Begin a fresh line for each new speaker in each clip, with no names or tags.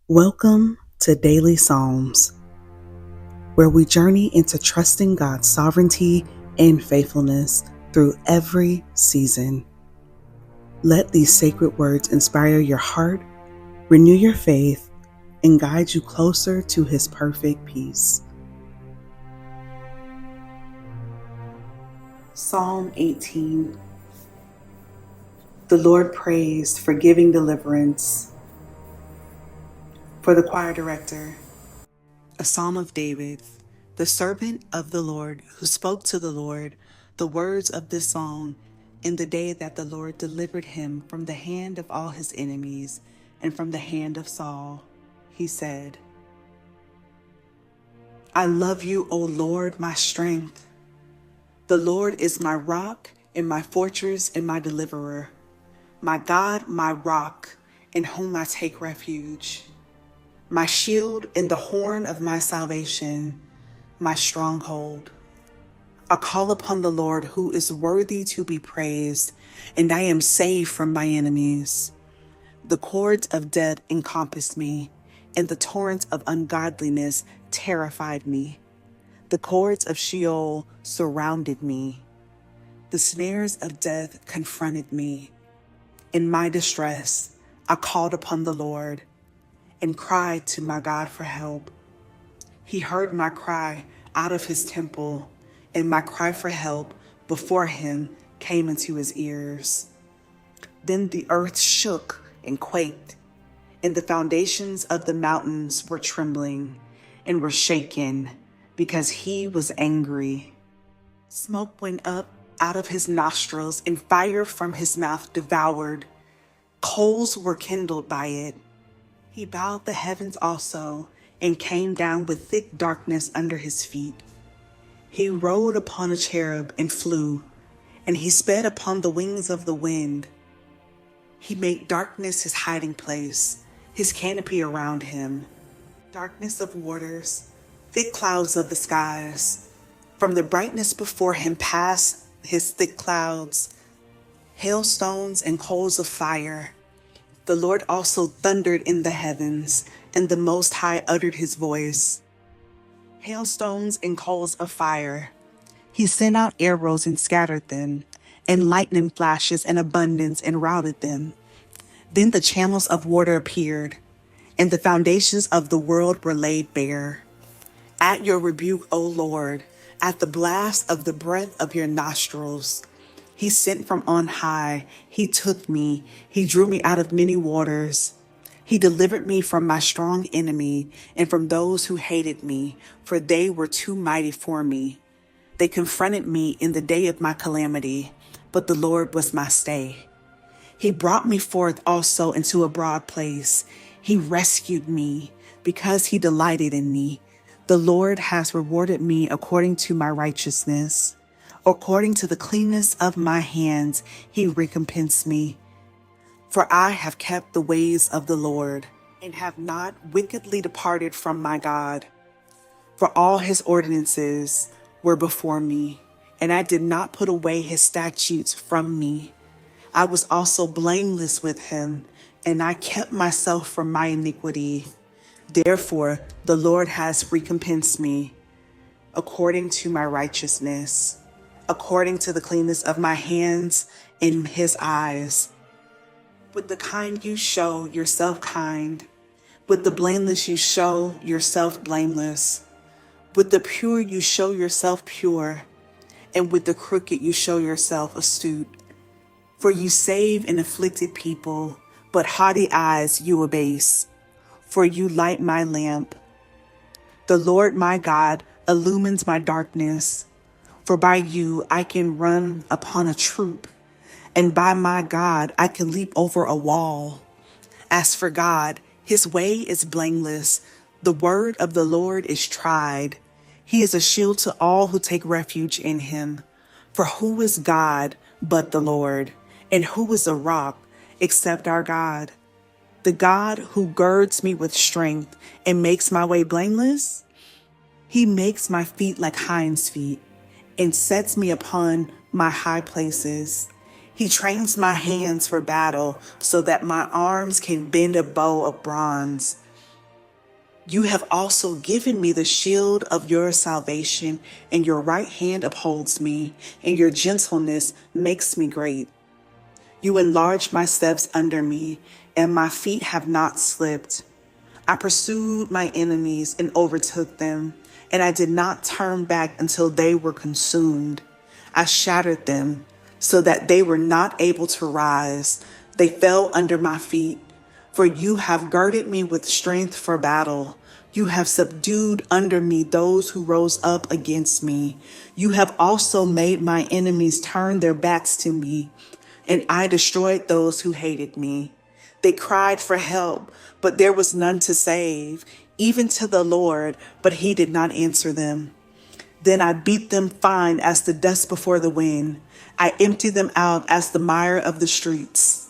Welcome to Daily Psalms, where we journey into trusting God's sovereignty and faithfulness through every season. Let these sacred words inspire your heart, renew your faith, and guide you closer to His perfect peace. Psalm 18. The Lord praised for giving deliverance. For the choir director, a psalm of David, the servant of the Lord, who spoke to the Lord the words of this song in the day that the Lord delivered him from the hand of all his enemies and from the hand of Saul. He said, I love you, O Lord, my strength. The Lord is my rock and my fortress and my deliverer, my God, my rock, in whom I take refuge, my shield and the horn of my salvation, my stronghold. I call upon the Lord, who is worthy to be praised, and I am saved from my enemies. The cords of death encompassed me, and the torrents of ungodliness terrified me. The cords of Sheol surrounded me. The snares of death confronted me. In my distress, I called upon the Lord and cried to my God for help. He heard my cry out of his temple, and my cry for help before him came into his ears. Then the earth shook and quaked, and the foundations of the mountains were trembling and were shaken because he was angry. Smoke went up out of his nostrils, and fire from his mouth devoured. Coals were kindled by it. He bowed the heavens also, and came down with thick darkness under his feet. He rode upon a cherub and flew, and he sped upon the wings of the wind. He made darkness his hiding place, his canopy around him, darkness of waters, thick clouds of the skies. From the brightness before him passed his thick clouds, hailstones and coals of fire. The Lord also thundered in the heavens, and the Most High uttered his voice. Hailstones and coals of fire. He sent out arrows and scattered them, and lightning flashes in abundance and routed them. Then the channels of water appeared, and the foundations of the world were laid bare. At your rebuke, O Lord, at the blast of the breath of your nostrils, he sent from on high. He took me. He drew me out of many waters. He delivered me from my strong enemy and from those who hated me, for they were too mighty for me. They confronted me in the day of my calamity, but the Lord was my stay. He brought me forth also into a broad place. He rescued me because he delighted in me. The Lord has rewarded me according to my righteousness. According to the cleanness of my hands, he recompensed me. For I have kept the ways of the Lord, and have not wickedly departed from my God. For all his ordinances were before me, and I did not put away his statutes from me. I was also blameless with him, and I kept myself from my iniquity. Therefore, the Lord has recompensed me according to my righteousness, according to the cleanness of my hands in his eyes. With the kind you show yourself kind, with the blameless you show yourself blameless, with the pure you show yourself pure, and with the crooked you show yourself astute. For you save an afflicted people, but haughty eyes you abase. For you light my lamp. The Lord my God illumines my darkness. For by you I can run upon a troop, and by my God I can leap over a wall. As for God, his way is blameless. The word of the Lord is tried. He is a shield to all who take refuge in him. For who is God but the Lord? And who is a rock except our God? The God who girds me with strength and makes my way blameless? He makes my feet like hinds' feet and sets me upon my high places. He trains my hands for battle so that my arms can bend a bow of bronze. You have also given me the shield of your salvation, and your right hand upholds me, and your gentleness makes me great. You enlarge my steps under me, and my feet have not slipped. I pursued my enemies and overtook them, and I did not turn back until they were consumed. I shattered them so that they were not able to rise. They fell under my feet. For you have girded me with strength for battle. You have subdued under me those who rose up against me. You have also made my enemies turn their backs to me, and I destroyed those who hated me. They cried for help, but there was none to save, even to the Lord, but he did not answer them. Then I beat them fine as the dust before the wind. I emptied them out as the mire of the streets.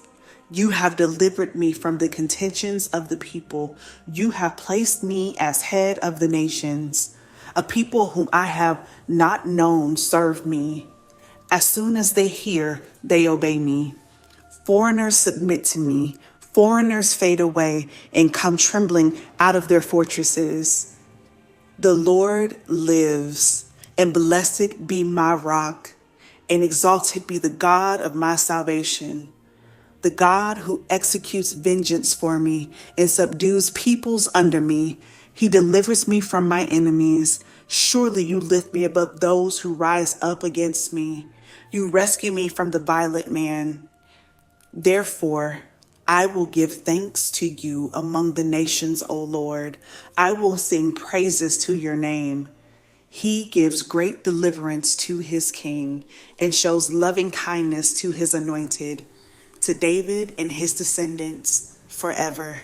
You have delivered me from the contentions of the people. You have placed me as head of the nations. A people whom I have not known serve me. As soon as they hear, they obey me. Foreigners submit to me. Foreigners fade away and come trembling out of their fortresses. The Lord lives, and blessed be my rock, and exalted be the God of my salvation. The God who executes vengeance for me and subdues peoples under me. He delivers me from my enemies. Surely you lift me above those who rise up against me. You rescue me from the violent man. Therefore, I will give thanks to you among the nations, O Lord. I will sing praises to your name. He gives great deliverance to his king and shows loving kindness to his anointed, to David and his descendants forever.